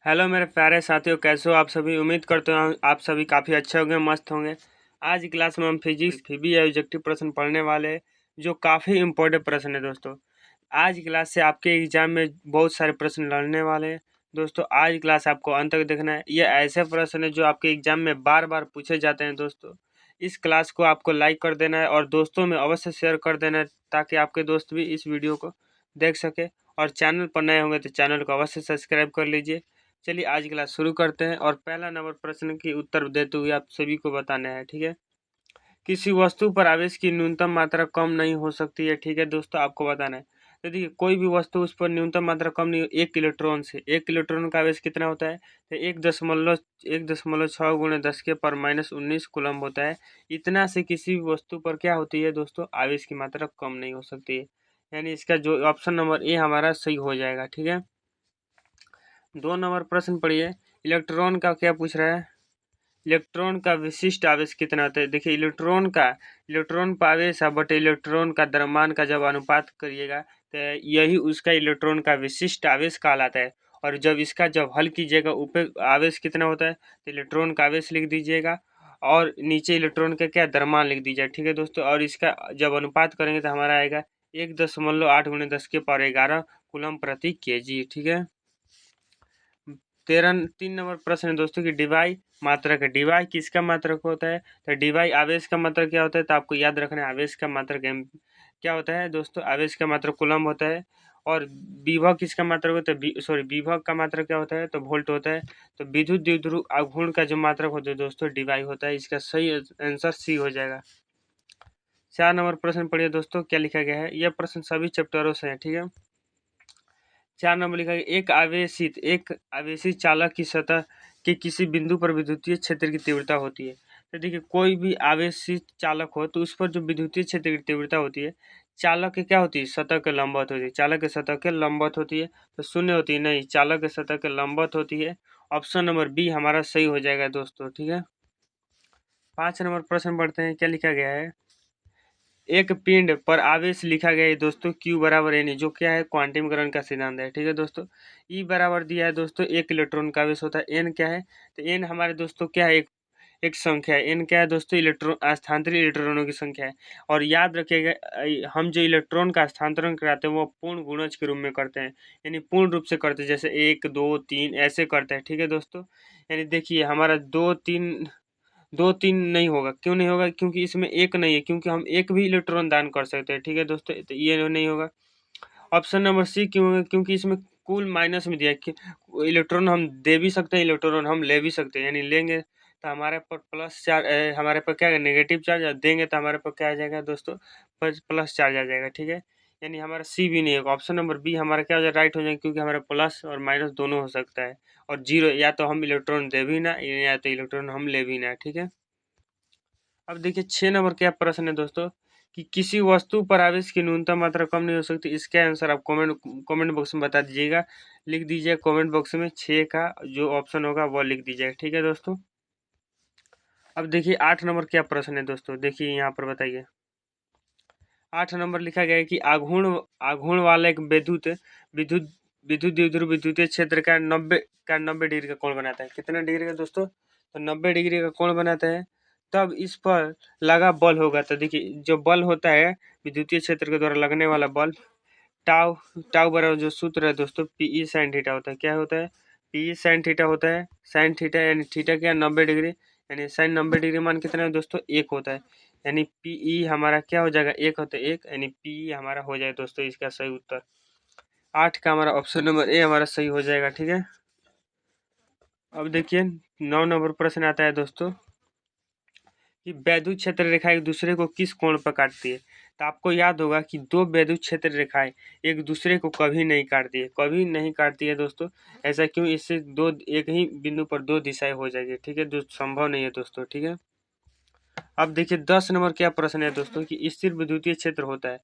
Hello मेरे प्यारे साथियों, कैसे हो आप सभी। उम्मीद करते हैं आप सभी काफ़ी अच्छे होंगे, मस्त होंगे। आज की क्लास में हम फिजिक्स फिबी ऑब्जेक्टिव प्रश्न पढ़ने वाले हैं, जो काफ़ी इंपॉर्टेंट प्रश्न है दोस्तों। आज की क्लास से आपके एग्जाम में बहुत सारे प्रश्न लड़ने वाले हैं दोस्तों। आज की क्लास आपको अंत तक देखना है। ये ऐसे प्रश्न है जो आपके एग्जाम में बार बार पूछे जाते हैं दोस्तों। इस क्लास को आपको लाइक कर देना है और दोस्तों में अवश्य शेयर कर देना है, ताकि आपके दोस्त भी इस वीडियो को देख सके। और चैनल पर नए होंगे तो चैनल को अवश्य सब्सक्राइब कर लीजिए। चलिए आज की क्लास शुरू करते हैं और पहला नंबर प्रश्न की उत्तर देते हुए आप सभी को बताना है, ठीक है। किसी वस्तु पर आवेश की न्यूनतम मात्रा कम नहीं हो सकती है, ठीक है दोस्तों, आपको बताना है। तो देखिए, कोई भी वस्तु उस पर न्यूनतम मात्रा कम नहीं, 1 इलेक्ट्रॉन से। 1 इलेक्ट्रॉन का आवेश कितना होता है? तो 1.6 × 10 के पर -19 कूलम्ब होता है। इतना से किसी भी वस्तु पर क्या होती है दोस्तों? आवेश की मात्रा कम नहीं हो सकती है। यानी इसका जो ऑप्शन नंबर ए हमारा सही हो जाएगा, ठीक है। 2 नंबर प्रश्न पढ़िए। इलेक्ट्रॉन का क्या पूछ रहा है? इलेक्ट्रॉन का विशिष्ट आवेश कितना होता है? देखिए, इलेक्ट्रॉन पर आवेश है, बट इलेक्ट्रॉन का द्रव्यमान का जब अनुपात करिएगा तो यही उसका इलेक्ट्रॉन का विशिष्ट आवेश कहलाता है। और जब हल कीजिएगा, ऊपर आवेश कितना होता है तो इलेक्ट्रॉन का आवेश लिख दीजिएगा, और नीचे इलेक्ट्रॉन का क्या द्रव्यमान लिख दीजिएगा, ठीक है दोस्तों। और इसका जब अनुपात करेंगे तो हमारा आएगा 1.8 × 10 के पावर 11 कूलम प्रति केजी, ठीक है। 3 नंबर प्रश्न है दोस्तों की डिवाई मात्रक है। डिवाई किसका मात्रक होता है? तो डिवाई आवेश का मात्रक क्या होता है? तो आपको याद रखना है, आवेश का मात्रक क्या होता है दोस्तों? आवेश का मात्रक कूलम होता है। और विभव किसका मात्रक होता है? सॉरी, विभव का मात्रक क्या होता है? तो वोल्ट होता है। तो विद्युत द्विध्रुव आघूर्ण का जो मात्रक होता है दोस्तों, डिवाई होता है। इसका सही आंसर सी हो जाएगा। 4 नंबर प्रश्न पढ़िए दोस्तों, क्या लिखा गया है। यह प्रश्न सभी चैप्टरों से है, ठीक है। 4 नंबर लिखा है, एक आवेशित चालक की सतह के किसी बिंदु पर विद्युतीय क्षेत्र की तीव्रता होती है। तो देखिए, कोई भी आवेशित चालक हो तो उस पर जो विद्युतीय क्षेत्र की तीव्रता होती है, चालक की क्या होती है? सतह के लंबवत होती है। चालक के सतह के लंबवत होती है। तो शून्य होती है नहीं, चालक के सतह के लंबवत होती है। ऑप्शन नंबर बी हमारा सही हो जाएगा दोस्तों, ठीक है। 5 नंबर प्रश्न पढ़ते हैं, क्या लिखा गया है। एक पिंड पर आवेश लिखा गया है दोस्तों, Q बराबर एन, जो क्या है? क्वांटमीकरण का सिद्धांत है, ठीक है दोस्तों। E बराबर दिया है दोस्तों, 1 इलेक्ट्रॉन का आवेश होता है। N क्या है? तो N हमारे दोस्तों क्या है? एक संख्या है। N क्या है दोस्तों? इलेक्ट्रॉन, स्थानांतरित इलेक्ट्रॉनों की संख्या है। और याद रखिएगा, हम जो इलेक्ट्रॉन का स्थानांतरण कराते हैं वो पूर्ण गुणज के रूप में करते हैं, यानी पूर्ण रूप से करते हैं, जैसे 1 2 3 ऐसे करते हैं, ठीक है दोस्तों। यानी देखिए, हमारा 2 3 नहीं होगा। क्यों नहीं होगा? क्योंकि इसमें एक नहीं है, क्योंकि हम एक भी इलेक्ट्रॉन दान कर सकते हैं, ठीक है दोस्तों। तो ये नहीं होगा। ऑप्शन नंबर सी क्यों होगा? क्योंकि इसमें कुल माइनस में दिया है कि इलेक्ट्रॉन हम दे भी सकते हैं, इलेक्ट्रॉन हम ले भी सकते हैं। यानी लेंगे तो हमारे पर प्लस चार्ज, हमारे पर क्या है? Negative charge. देंगे तो हमारे पर क्या आ जाएगा दोस्तों? प्लस चार्ज आ जाएगा, ठीक है। यानी हमारा सी भी नहीं होगा। ऑप्शन नंबर बी हमारा क्या हो जाएगा? राइट हो जाएगा, क्योंकि हमारा प्लस और माइनस दोनों हो सकता है। और जीरो, या तो हम इलेक्ट्रॉन दे भी ना, या तो इलेक्ट्रॉन हम ले भी ना, ठीक है। अब देखिए, 6 नंबर क्या प्रश्न है दोस्तों, कि किसी वस्तु पर आवेश की न्यूनतम मात्रा कम नहीं हो सकती। इसका आंसर आप कमेंट बॉक्स में बता दीजिएगा। लिख दीजिए कमेंट बॉक्स में 6 का जो ऑप्शन होगा वो लिख दीजिएगा, ठीक है दोस्तों। अब देखिए, 8 नंबर क्या प्रश्न है दोस्तों, देखिए यहाँ पर बताइए। 8 नंबर लिखा गया है कि आघूर्ण आघूर्ण वाला एक विद्युत विद्युत विद्युत द्विध्रुव विद्युतीय क्षेत्र का 90 डिग्री का कोण बनाता है। कितना डिग्री का दोस्तों? तो 90 डिग्री का कोण बनाता है। तब इस पर लगा बल होगा। तो देखिए, जो बल होता है विद्युतीय क्षेत्र के द्वारा लगने वाला बल, टाउ टाउ बराबर जो सूत्र है दोस्तों, पीई साइन थीटा होता है। क्या होता है? पीई साइन थीटा होता है। साइन थीटा यानी थीटा क्या? 90 डिग्री। यानी साइन 90 डिग्री मान कितना है दोस्तों? 1 होता है। यानी पीई हमारा क्या हो जाएगा? 1 होता है 1, यानी पीई हमारा हो जाए दोस्तों इसका सही उत्तर। 8 का हमारा ऑप्शन नंबर ए हमारा सही हो जाएगा, ठीक है। अब देखिए, 9 नंबर प्रश्न आता है दोस्तों, कि वैद्युत क्षेत्र रेखा एक दूसरे को किस कोण पर काटती है। तो आपको याद होगा कि दो वैद्युत क्षेत्र रेखाएं एक दूसरे को कभी नहीं काटती है, कभी नहीं काटती है दोस्तों। ऐसा क्यों? इससे दो एक ही बिंदु पर दो दिशाएं हो जाएगी, ठीक है, जो संभव नहीं है दोस्तों, ठीक है। अब देखिए, 10 नंबर क्या प्रश्न है दोस्तों, कि स्थिर विद्युतीय क्षेत्र होता है।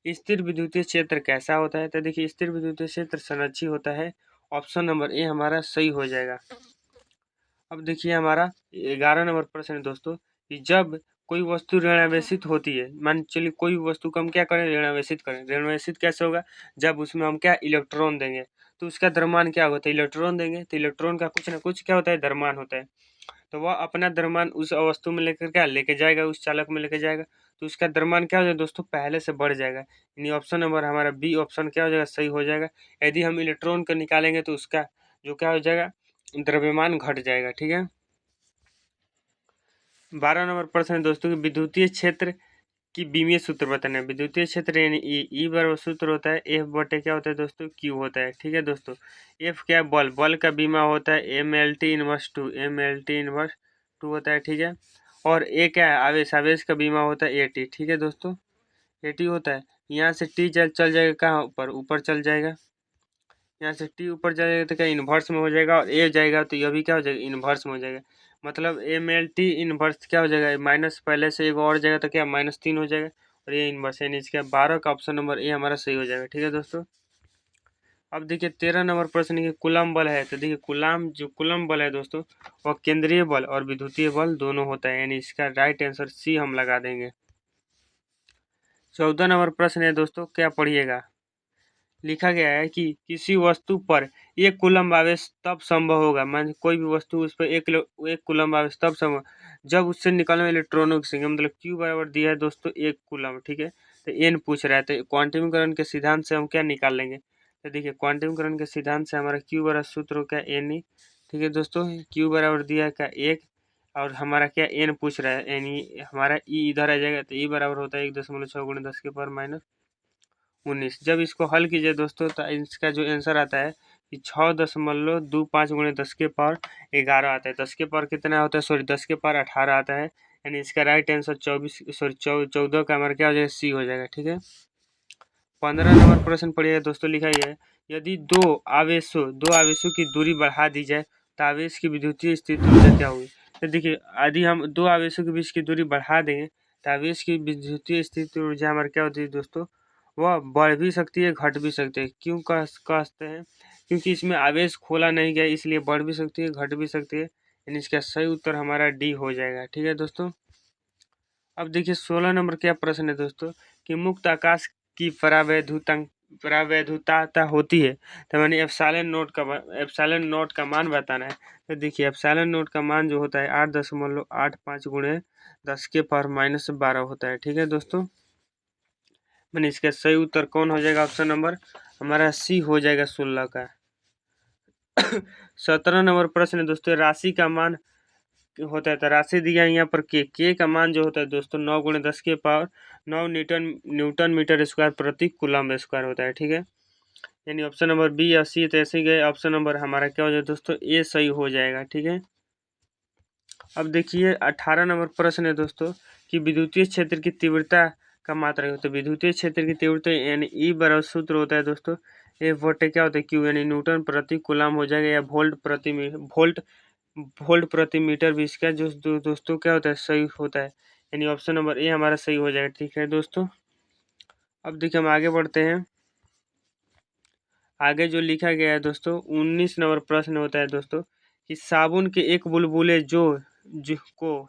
स्थिर विद्युतीय क्षेत्र कैसा होता है? तो देखिए, स्थिर विद्युतीय क्षेत्र संरक्षी होता है। ऑप्शन नंबर ए हमारा सही हो जाएगा। अब देखिए, हमारा 11 नंबर प्रश्न है दोस्तों, कि जब कोई वस्तु ऋणावेशित होती है, मान चलिए कोई वस्तु को हम क्या करें? ऋणावेशित करें। ऋणावेशित कैसे होगा? जब उसमें हम क्या इलेक्ट्रॉन देंगे। तो उसका द्रव्यमान क्या होता है, इलेक्ट्रॉन देंगे, तो इलेक्ट्रॉन का कुछ ना कुछ क्या होता है, द्रव्यमान होता है। तो वह अपना द्रव्यमान उस वस्तु में लेकर क्या लेके जाएगा, उस चालक में लेके जाएगा, तो उसका द्रव्यमान क्या हो जाएगा दोस्तों, पहले से बढ़ जाएगा। यानी ऑप्शन नंबर हमारा बी ऑप्शन क्या हो जाएगा, सही हो जाएगा। यदि हम इलेक्ट्रॉन को निकालेंगे तो उसका जो क्या हो जाएगा, द्रव्यमान घट जाएगा। ठीक है। 12 नंबर प्रश्न है दोस्तों कि विद्युतीय क्षेत्र की बीमीय सूत्र बताना है। विद्युतीय क्षेत्र यानी ई बराबर सूत्र होता है एफ बटे क्या होता है दोस्तों, क्यू होता है। ठीक है दोस्तों। एफ क्या है, बल, बल का बीमा होता है M L T inverse two, M L T inverse two होता है। ठीक है। और ए क्या है, आवेश, आवेश का बीमा होता है ए टी। ठीक है दोस्तों, ए टी होता है। यहाँ से टी चल जाएगा कहाँ, ऊपर, ऊपर चल जाएगा। यहाँ से टी ऊपर जाएगा तो क्या इन्वर्स में हो जाएगा, और ए जाएगा तो यह भी क्या हो जाएगा, इन्वर्स में हो जाएगा। मतलब एम एल टी इन्वर्स क्या हो जाएगा, माइनस पहले से एक और जाएगा तो क्या -3 हो जाएगा, और ये इन्वर्स यानी इसका 12 का ऑप्शन नंबर ए हमारा सही हो जाएगा। ठीक है दोस्तों। अब देखिए 13 नंबर प्रश्न की कूलम बल है, तो देखिए कूलम, जो कूलम बल है दोस्तों, वह केंद्रीय बल और विद्युतीय बल दोनों होता है, यानी इसका राइट आंसर सी हम लगा देंगे। 14 नंबर प्रश्न है दोस्तों, क्या पढ़िएगा, लिखा गया है कि किसी वस्तु पर एक कूलम्ब आवेश तब संभव होगा, मान कोई भी वस्तु उस पर एक कूलम्ब आवेश तब संभव जब उससे निकलने वाले इलेक्ट्रॉनों की संख्या, मतलब क्यू बराबर दिया है दोस्तों 1 कूलम्ब। ठीक है। तो एन पूछ रहा है, तो क्वांटमीकरण के सिद्धांत से हम क्या निकाल लेंगे, तो देखिए क्वांटमीकरण के सिद्धांत से हमारा क्यू बराबर सूत्र क्या एन ही। ठीक है दोस्तों, क्यू बराबर दिया है क्या 1, और हमारा क्या एन पूछ रहा है, एन हमारा ई इधर आ जाएगा, तो ई बराबर होता है 1.6 × 10 के पावर -19। जब इसको हल कीजिए दोस्तों तो इसका जो आंसर आता है कि 6.25 × 10 के पावर 11 आता है। 10 के पावर कितना होता है, सॉरी 10 के पावर 18 आता है, यानी इसका राइट आंसर 14 का हमारा क्या हो जाएगा, सी हो जाएगा। ठीक है। 15 नंबर प्रश्न पढ़िएगा दोस्तों, लिखा गया है यदि दो आवेशों की दूरी बढ़ा दी जाए तो आवेश की विद्युतीय स्थिति ऊर्जा क्या होगी। तो देखिए यदि हम दो आवेशों के बीच की दूरी बढ़ा देंगे तो आवेश की विद्युतीय स्थिति ऊर्जा हमारी क्या होती है दोस्तों, वह बढ़ भी सकती है, घट भी सकती है। क्यों कहते हैं, क्योंकि इसमें आवेश खोला नहीं गया, इसलिए बढ़ भी सकती है, घट भी सकती है, यानी इसका सही उत्तर हमारा डी हो जाएगा। ठीक है दोस्तों। अब देखिए 16 नंबर क्या प्रश्न है दोस्तों कि मुक्त आकाश की परावैधुता होती है, तो मैंने एप्सिलॉन नोट का मान बताना है। तो देखिए एप्सिलॉन नोट का मान जो होता है 8.85 × 10 के पावर -12 होता है। ठीक है दोस्तों, मैंने इसका सही उत्तर कौन हो जाएगा, ऑप्शन नंबर हमारा सी हो जाएगा 16 का। 17 नंबर प्रश्न है दोस्तों, राशि का मान होता है, तो राशि दिया है यहाँ पर के का मान जो होता है दोस्तों 9 × 10 के पावर 9 न्यूटन मीटर स्क्वायर प्रति कूलम्ब स्क्वायर होता है। ठीक है। यानी ऑप्शन नंबर बी या सी तो ऐसे ही गए, ऑप्शन नंबर हमारा क्या हो जाएगा दोस्तों, ए सही हो जाएगा। ठीक है। अब देखिए 18 नंबर प्रश्न है दोस्तों कि विद्युतीय क्षेत्र की तीव्रता का मात्रा, तो विद्युतीय क्षेत्र की तीव्रता यानी ई बराबर सूत्र होता है दोस्तों एफ बटे क्या होता है क्यू, यानी न्यूटन प्रति कूलम्ब हो जाएगा, या वोल्ट प्रति मीटर भी इसका जो दोस्तों क्या होता है, सही होता है, यानी ऑप्शन नंबर ए हमारा सही हो जाएगा। ठीक है दोस्तों। अब देखिए हम आगे बढ़ते हैं, आगे जो लिखा गया है दोस्तों 19 नंबर प्रश्न होता है दोस्तों कि साबुन के एक बुलबुले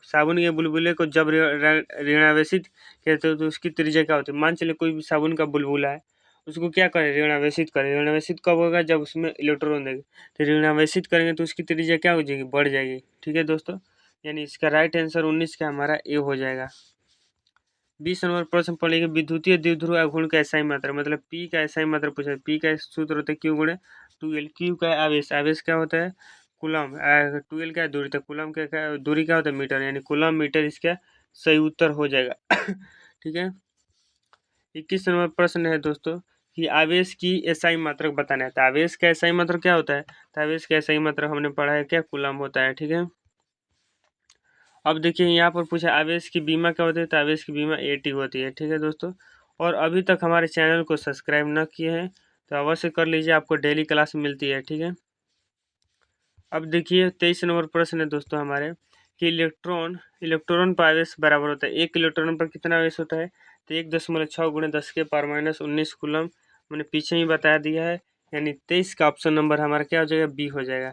साबुन के बुलबुले को जब ऋणावेशित कहते हो तो उसकी त्रिज्या क्या होती है। मान चले कोई भी साबुन का बुलबुला है, उसको क्या करें, ऋणावेशित करें। ऋणावेशित कब होगा, जब उसमें इलेक्ट्रॉन देंगे, तो ऋणावेशित करेंगे तो उसकी त्रिज्या क्या हो जाएगी, बढ़ जाएगी। ठीक है दोस्तों, यानी इसका राइट आंसर 19 का हमारा ए हो जाएगा। 20 नंबर प्रश्न पढ़ेंगे विद्युतीय द्विध्रुव आघूर्ण का एसआई मात्रा, मतलब पी का एसआई मात्रा पूछा है। पी का सूत्र होता है क्यू गुणे 2l। क्यू का आवेश, आवेश क्या होता है कूलम, 2l का दूरी, तक कूलम का दूरी क्या होता है मीटर, यानी कूलम मीटर इसका सही उत्तर हो जाएगा। ठीक है। 21 नंबर प्रश्न है दोस्तों कि आवेश की एसआई मात्रक बताना है, तो आवेश का एसआई मात्रक क्या होता है, तो आवेश का एसआई मात्रक हमने पढ़ा है क्या, कूलम होता है। ठीक है। अब देखिए यहाँ पर पूछा आवेश की बीमा क्या होती है, तो आवेश की बीमा एटी होती है। ठीक है दोस्तों। और अभी तक हमारे चैनल को सब्सक्राइब न किए हैं तो अवश्य कर लीजिए, आपको डेली क्लास मिलती है। ठीक है। अब देखिए 23 नंबर प्रश्न है दोस्तों हमारे कि इलेक्ट्रॉन पर आवेश बराबर होता है, एक इलेक्ट्रॉन पर कितना आवेश होता है, तो 1.6 × 10 के पावर -19 कूलम, मैंने पीछे ही बता दिया है, यानी 23 का ऑप्शन नंबर हमारा क्या हो जाएगा, बी हो जाएगा।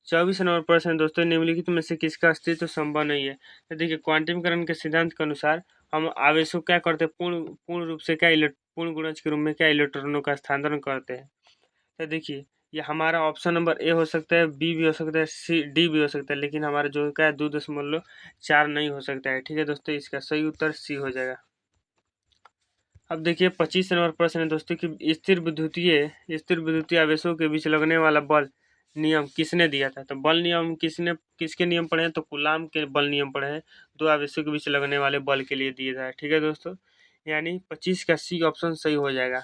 24 नंबर प्रश्न है दोस्तों निम्नलिखित में से किसका अस्तित्व संभव नहीं है। तो देखिए क्वांटमीकरण के सिद्धांत के अनुसार हम आवेशों क्या करते हैं, पूर्ण रूप से क्या पूर्ण गुणज के रूप में क्या इलेक्ट्रॉनों का स्थानांतरण करते हैं। तो देखिए ये हमारा ऑप्शन नंबर ए हो सकता है, बी भी हो सकता है, सी डी भी हो सकता है, लेकिन हमारा जो क्या है 2.4 नहीं हो सकता है। ठीक है दोस्तों, इसका सही उत्तर सी हो जाएगा। अब देखिए 25 नंबर प्रश्न है दोस्तों कि स्थिर विद्युतीय आवेशों के बीच लगने वाला बल नियम किसने दिया था। तो बल नियम किसके नियम पढ़े हैं, तो कूलाम के बल नियम पढ़े हैं, दो आवेशों के बीच लगने वाले बल के लिए दिया था। ठीक है दोस्तों, यानी 25 का सी ऑप्शन सही हो जाएगा।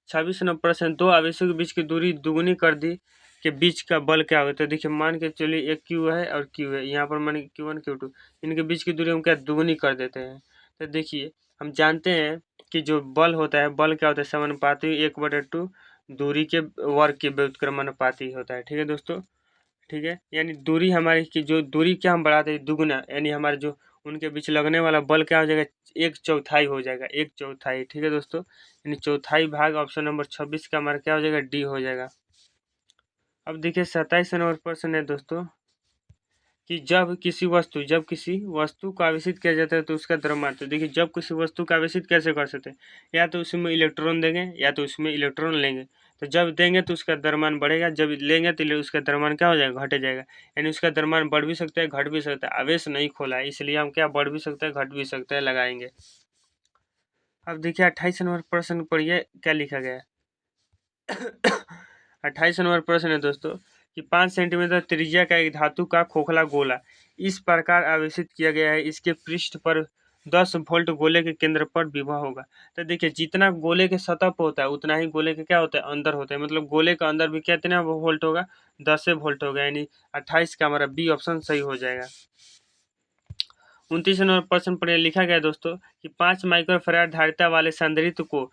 26 नंबर प्रश्न, दो आवेशों के बीच की दूरी दुगुनी कर दी के बीच का बल क्या होता है। देखिए मान के चलिए एक क्यू है और क्यू है, यहाँ पर मान Q1 Q2, इनके बीच की दूरी हम क्या दुगुनी कर देते हैं। तो देखिए हम जानते हैं कि जो बल होता है, बल क्या होता है, समानुपाती 1/2 दूरी के वर्ग के व्युत्क्रमानुपाती होता है। ठीक है दोस्तों, ठीक है, यानी दूरी हमारी की जो दूरी क्या हम बढ़ाते हैं दुगुना, यानी हमारे जो उनके बीच लगने वाला बल क्या हो जाएगा, 1/4 हो जाएगा, 1/4। ठीक है दोस्तों, यानी चौथाई भाग ऑप्शन नंबर 26 का हमारा क्या हो जाएगा, डी हो जाएगा। अब देखिए 27 नंबर प्रश्न है दोस्तों कि जब किसी वस्तु को आवेशित किया जाता है तो उसका द्रव्यमान। तो देखिए जब किसी वस्तु को आवेशित कैसे कर सकते हैं, या तो उसमें इलेक्ट्रॉन देंगे या तो उसमें इलेक्ट्रॉन लेंगे। तो जब देंगे तो उसका द्रव्यमान बढ़ेगा, जब लेंगे तो उसका द्रव्यमान क्या हो जाएगा, घट जाएगा। यानी उसका द्रव्यमान बढ़ भी सकता है, घट भी सकता है, आवेश नहीं खोला है, इसलिए हम क्या बढ़ भी सकता है, घट भी सकता है, लगाएंगे। अब देखिए 28 नंबर प्रश्न पढ़िए क्या लिखा गया है। 28 नंबर प्रश्न है दोस्तों कि 5 सेंटीमीटर त्रिज्या का एक धातु का खोखला गोला इस प्रकार आवेशित किया गया है, इसके पृष्ठ पर 10 वोल्ट गोले के केंद्र पर विभव होगा। तो देखिए जितना गोले के सतह पर होता है उतना ही गोले के क्या होता है, अंदर होता है, मतलब गोले का अंदर भी कितना वोल्ट होगा, 10 वोल्ट होगा, यानी 28 का हमारा बी ऑप्शन सही हो जाएगा। 29 नंबर प्रश्न पर लिखा गया दोस्तों कि 5 माइक्रोफैराड धारिता वाले संधारित्र को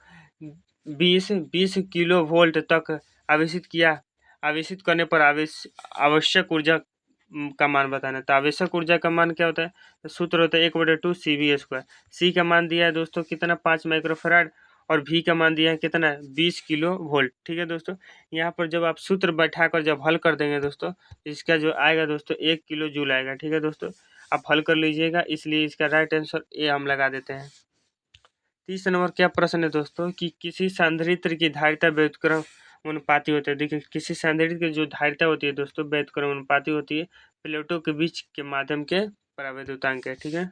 20 किलो वोल्ट तक आवेशित करने पर आवश्यक ऊर्जा का मान बताना। तो आवश्यक ऊर्जा का मान क्या होता है, तो सूत्र होता है 1/2 CV²। सी का मान दिया है दोस्तों कितना, 5 माइक्रोफैराड, और भी का मान दिया है कितना, 20 किलो वोल्ट। ठीक है दोस्तों, यहाँ पर जब आप सूत्र बैठा कर जब हल कर देंगे दोस्तों, इसका जो आएगा दोस्तों 1 किलो जूल आएगा। ठीक है दोस्तों, आप हल कर लीजिएगा, इसलिए इसका राइट आंसर ए हम लगा देते हैं। 30 नंबर क्या प्रश्न है दोस्तों कि किसी संधारित्र की धारिता व्युत्क्रम अनुपाती होती है। देखिए किसी संधारित्र की जो धारिता होती है दोस्तों व्युत्क्रम अनुपाती होती है प्लेटों के बीच के माध्यम के परावैद्युतांक है। ठीक है,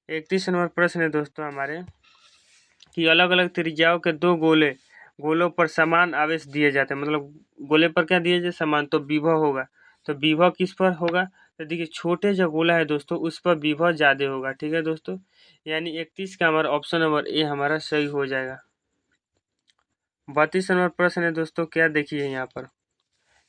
31 नंबर प्रश्न है दोस्तों हमारे कि अलग अलग त्रिज्याओं के दो गोलों पर समान आवेश दिए जाते हैं, मतलब गोले पर क्या दिए जाए, समान, तो विभव होगा। तो विभव किस पर होगा, तो देखिए छोटे जो गोला है दोस्तों उस पर विभव ज़्यादा होगा। ठीक है दोस्तों, यानी 31 का हमारा ऑप्शन नंबर ए हमारा सही हो जाएगा। 32 नंबर प्रश्न है दोस्तों, क्या देखिए यहाँ पर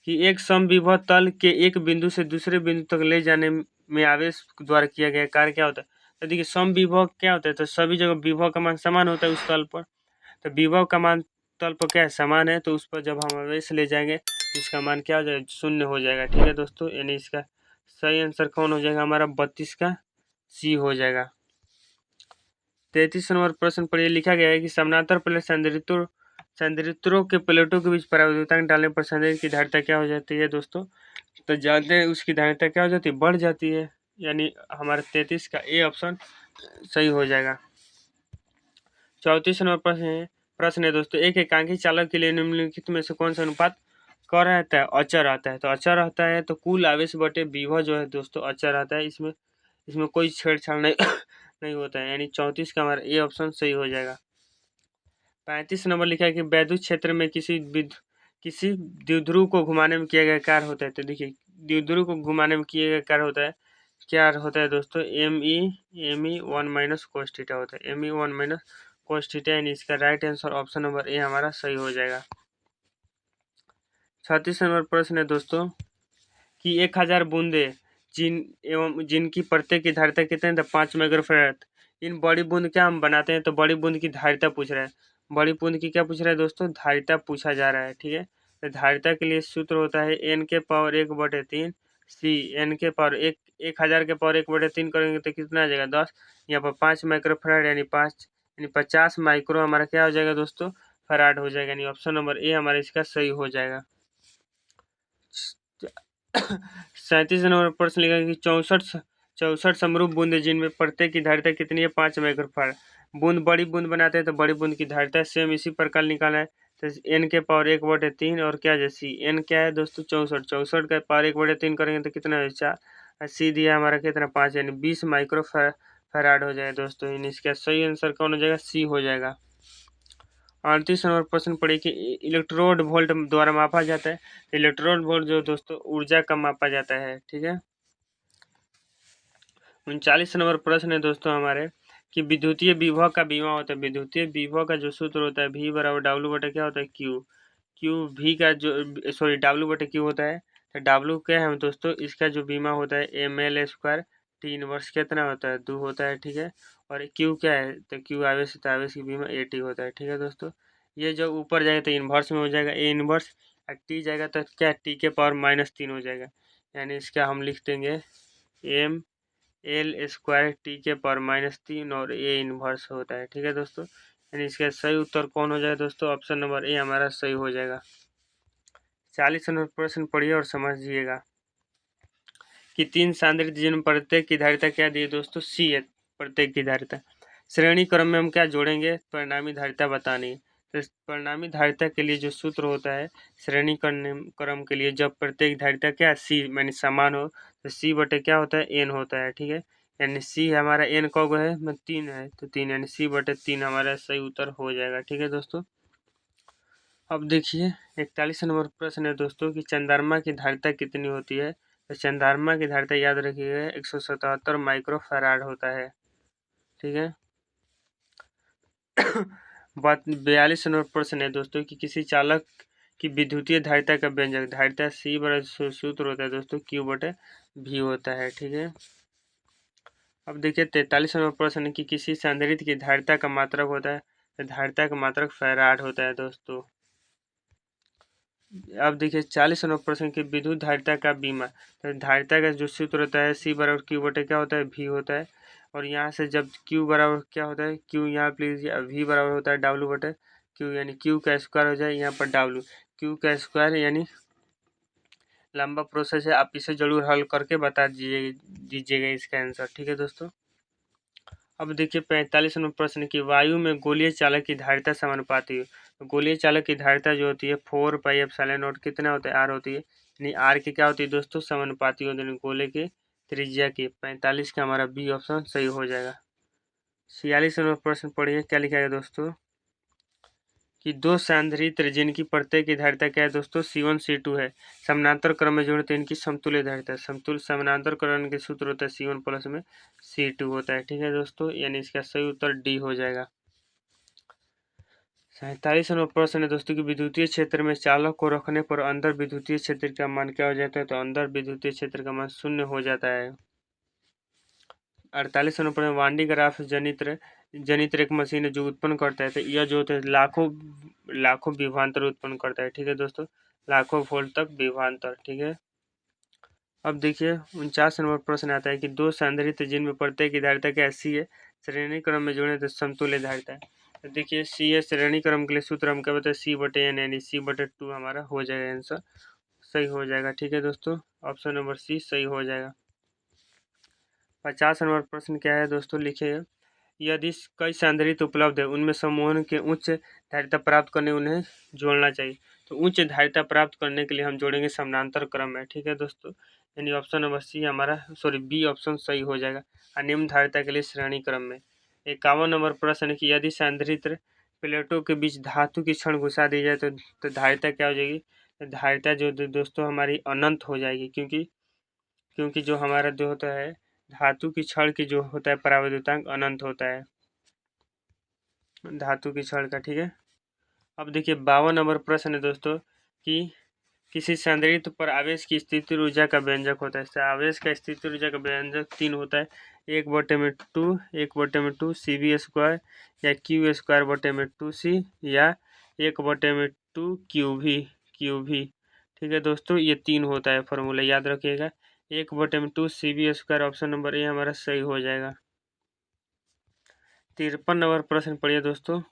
कि एक समविभव तल के एक बिंदु से दूसरे बिंदु तक ले जाने में आवेश द्वारा किया गया कार्य क्या होता है। तो देखिए समविभव क्या होता है, तो सभी जगह विभव का मान समान होता है उस तल पर। तो विभव का मान तल पर क्या है, समान है, तो उस पर जब हम आवेश ले जाएंगे तो इसका मान क्या हो जाएगा, 0 हो जाएगा। ठीक है दोस्तों, यानी इसका सही आंसर कौन हो जाएगा, हमारा 32 का सी हो जाएगा। 33 नंबर प्रश्न पर यह लिखा गया है कि समानांतर प्लेट संधारित्रों के प्लेटों के बीच परावैद्युतांक डालने पर संधारित्र की धारिता क्या हो जाती है दोस्तों। तो जानते हैं उसकी धारिता क्या हो जाती है, बढ़ जाती है, यानी हमारा 33 का ए ऑप्शन सही हो जाएगा। 34 नंबर प्रश्न है दोस्तों, एक एकांकी चालक के लिए निम्नलिखित में से कौन सा अनुपात क रहता है, अचर रहता है। तो अचर रहता है तो कुल आवेश बटे विभव जो है दोस्तों अचर रहता है, इसमें कोई छेड़छाड़ नहीं नहीं होता है, यानी 34 का हमारा ए ऑप्शन सही हो जाएगा। 35 नंबर लिखा है कि वैद्युत क्षेत्र में किसी द्विध्रुव को घुमाने में किया गया कार्य होता है। तो देखिए द्विध्रुव को घुमाने में किया गया कार्य होता है, क्या होता है दोस्तों, ME 1 माइनस कोस थीटा होता है, ME 1 माइनस कोस थीटा, यानी इसका right answer option number A हमारा सही हो जाएगा। 36 नंबर प्रश्न है दोस्तों कि 1000 बूंदे जिनकी प्रत्येक की धारिता कितने थे, 5 माइक्रोफैराड। इन बड़ी बूंद क्या हम बनाते हैं, तो बड़ी बूंद की धारिता पूछ रहा है, बड़ी बूंद की क्या पूछ रहा है दोस्तों, धारिता पूछा जा रहा है। ठीक है, तो धारिता के लिए सूत्र होता है n के पावर 1/3 सी, n के पावर 1000 के पावर 1/3 करेंगे तो कितना आ जाएगा, 10। यहाँ पर 5 माइक्रोफैराड यानी 50 माइक्रो हमारा क्या हो जाएगा दोस्तों, फैराड हो जाएगा, यानी ऑप्शन नंबर ए हमारा इसका सही हो जाएगा। 37 नंबर प्रश्न लिखा है कि 64 समरूप बूंदे जिनमें प्रत्येक की धारिता कितनी है, 5 माइक्रोफैराड। बूंद बड़ी बूंद बनाते हैं तो बड़ी बूंद की धारिता सेम इसी प्रकार निकालना है, तो n के पावर 1/3 और क्या है c, n क्या है दोस्तों 64, 64 का पावर 1/3 करेंगे तो कितना है 4, c दिया हमारा कितना 5 यानी 20 माइक्रो फैराड हो जाएगा दोस्तों। यानी इसका सही आंसर कौन हो जाएगा, सी हो जाएगा। 38 नंबर प्रश्न पढ़े कि इलेक्ट्रोड वोल्ट द्वारा मापा जाता है। इलेक्ट्रोड वोल्ट जो दोस्तों ऊर्जा का मापा जाता है, ठीक है। 39 नंबर प्रश्न है दोस्तों हमारे कि विद्युतीय विभव का बीमा होता है। विद्युतीय विभव का जो सूत्र होता है V बराबर W बटे क्या होता है Q, Q V का जो सॉरी W बटे Q होता है। तो W क्या है दोस्तों, इसका जो बीमा होता है ml² T इनवर्स कितना होता है 2 होता है, ठीक है। और Q क्या है, तो Q आवेश होता है, आवेश की बीमा AT होता है, ठीक है दोस्तों। ये जो ऊपर जाएगा तो इन्वर्स में हो जाएगा A इनवर्स, T जाएगा तो क्या T के पावर -3 हो जाएगा। यानी इसका हम लिख देंगे m L² T के पावर -3 और A इनवर्स होता है, ठीक है दोस्तों। यानी इसका सही उत्तर कौन हो जाएगा दोस्तों, ऑप्शन नंबर ए हमारा सही हो जाएगा। 40 नंबर प्रश्न पढ़िए और समझिएगा कि 3 सांद्रित जिनमें प्रत्येक की धारिता क्या दी है दोस्तों, सी है प्रत्येक की धारिता। श्रेणी क्रम में हम क्या जोड़ेंगे, परिणामी धारिता बतानी है। तो परिणामी धारिता के लिए जो सूत्र होता है श्रेणी क्रम के लिए, जब प्रत्येक धारिता क्या सी मानी समान हो तो सी बटे क्या होता है एन होता है, ठीक है। यानी सी हमारा एन कब है, 3 है तो 3 यानी सी बटे 3 हमारा सही उत्तर हो जाएगा, ठीक है दोस्तों। अब देखिए 41 नंबर प्रश्न है दोस्तों कि चंद्रमा की धारिता कितनी होती है। तो चंद्रमा की धारिता याद रखिएगा 177 माइक्रो फैराड होता है, ठीक है। बात 42 नंबर प्रश्न है दोस्तों कि किसी चालक की विद्युतीय धारिता का व्यंजक, धारिता सी बराबर सूत्र होता है दोस्तों Q बटे V होता है, ठीक है। अब देखिए 43 नंबर प्रश्न है कि किसी संधारित्र की धारिता का मात्रक होता है। तो धारिता का मात्रक फैराड होता है दोस्तों। अब देखिए 40 नंबर प्रश्न की विद्युत धारिता का बीमा। तो धारिता का जो सूत्र होता है C बराबर Q बटे क्या होता है V होता है। और यहाँ से जब Q बराबर क्या होता है Q यहाँ पे लीजिए, V बराबर होता है W बटे Q, यानी Q का स्क्वायर हो जाए यहाँ पर W, Q का स्क्वायर यानी लंबा प्रोसेस है, आप इसे जरूर हल करके बता दीजिएगा इसका आंसर, ठीक है दोस्तों। अब देखिए 45 नंबर प्रश्न की वायु में गोलीय चालक की धारिता समानुपाती है। तो गोलीय चालक की धारिता जो होती है 4πε0 कितना होता है R होती है, यानी R की क्या होती है दोस्तों समानुपाती होती है गोले के त्रिज्या की। 45 का हमारा बी ऑप्शन सही हो जाएगा। 46 नंबर प्रश्न पढ़िए क्या लिखा है दोस्तों कि 2 संधारित्र जिनकी प्रत्येक की धारिता क्या है दोस्तों C1 C2 है, समानांतर क्रम में जोड़े तो इनकी समतुल्य धारिता, समतुल्य समानांतर करण के सूत्र होता है C1 प्लस में C2 होता है, ठीक है दोस्तों। यानी इसका सही उत्तर डी हो जाएगा। 47 नंबर प्रश्न है दोस्तों कि विद्युतीय क्षेत्र में चालक को रखने पर अंदर विद्युतीय क्षेत्र का मान क्या हो जाता है। तो अंदर विद्युतीय क्षेत्र का मान 0 हो जाता है। 48 नंबर प्रश्न वांडी ग्राफ जनित्र एक मशीन है जो उत्पन्न करता है। तो यह जो होता है लाखों विभवांतर उत्पन्न करता है, ठीक है दोस्तों, लाखों वोल्ट तक विभवांतर, ठीक है। अब देखिए 49 नंबर प्रश्न आता है कि 2 संधारित्र जिनमें प्रत्येक की धारिता क्या सी है, श्रेणी क्रम में जोड़े तो समतुल्य धारिता है। तो देखिए सी है श्रेणी क्रम के लिए सूत्र हम क्या बताए C बटे एन, यानी C बटे 2 हमारा हो जाएगा, आंसर सही हो जाएगा, ठीक है दोस्तों। ऑप्शन नंबर सी सही हो जाएगा। 50 नंबर प्रश्न क्या है दोस्तों लिखिए, यदि कई संधारित्र उपलब्ध है उनमें समूह के उच्च धारिता प्राप्त करने उन्हें जोड़ना चाहिए। तो उच्च धारिता प्राप्त करने के लिए हम जोड़ेंगे समानांतर क्रम में, ठीक है दोस्तों। यानी ऑप्शन नंबर सी हमारा बी ऑप्शन सही हो जाएगा, अनियम धारिता के लिए श्रेणी क्रम में। 51 नंबर प्रश्न है कि यदि संधारित्र प्लेटों के बीच धातु की छड़ घुसा दी जाए तो धारिता क्या हो जाएगी। तो धारिता जो दोस्तों हमारी अनंत हो जाएगी, क्योंकि जो हमारा जो होता है धातु की छड़ की जो होता है पराविद्युतांक अनंत होता है धातु की छड़ का, ठीक है। अब देखिए 52 नंबर प्रश्न है दोस्तों कि किसी संधारित्र पर आवेश की स्थिति ऊर्जा का व्यंजक होता है। आवेश का स्थिति ऊर्जा का व्यंजक 3 होता है, 1/2 CV² या Q²/2C या 1/2 QV, ठीक है दोस्तों। ये 3 होता है फॉर्मूला याद रखिएगा, 1/2 CV² ऑप्शन नंबर ए हमारा सही हो जाएगा। 53 नंबर प्रश्न पढ़िए दोस्तों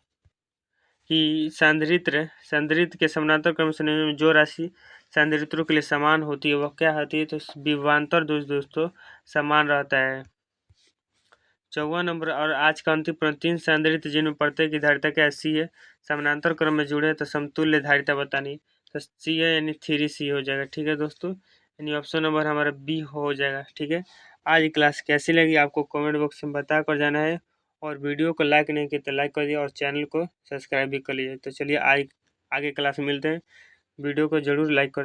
कि संधारित्र के समानांतर क्रम संयोजन में जो राशि संधारित्रों के लिए समान होती है वह क्या होती है। तो विभवांतर दोस्तों समान रहता है। चौवा नंबर और आज का अंतिम प्रश्न, 3 संधारित्र जिनमें प्रत्येक की धारिता क्या सी है, समानांतर क्रम में जुड़े तो समतुल्य धारिता बतानी, तो सी है यानी 3C हो जाएगा। ठीक है दोस्तों, यानी ऑप्शन नंबर हमारा बी हो जाएगा। ठीक है, आज की क्लास कैसी लगी आपको कमेंट बॉक्स में बता कर जाना है, और वीडियो को लाइक नहीं किया तो लाइक कर दिया और चैनल को सब्सक्राइब भी कर लीजिए। तो चलिए आगे क्लास में मिलते हैं, वीडियो को जरूर लाइक कर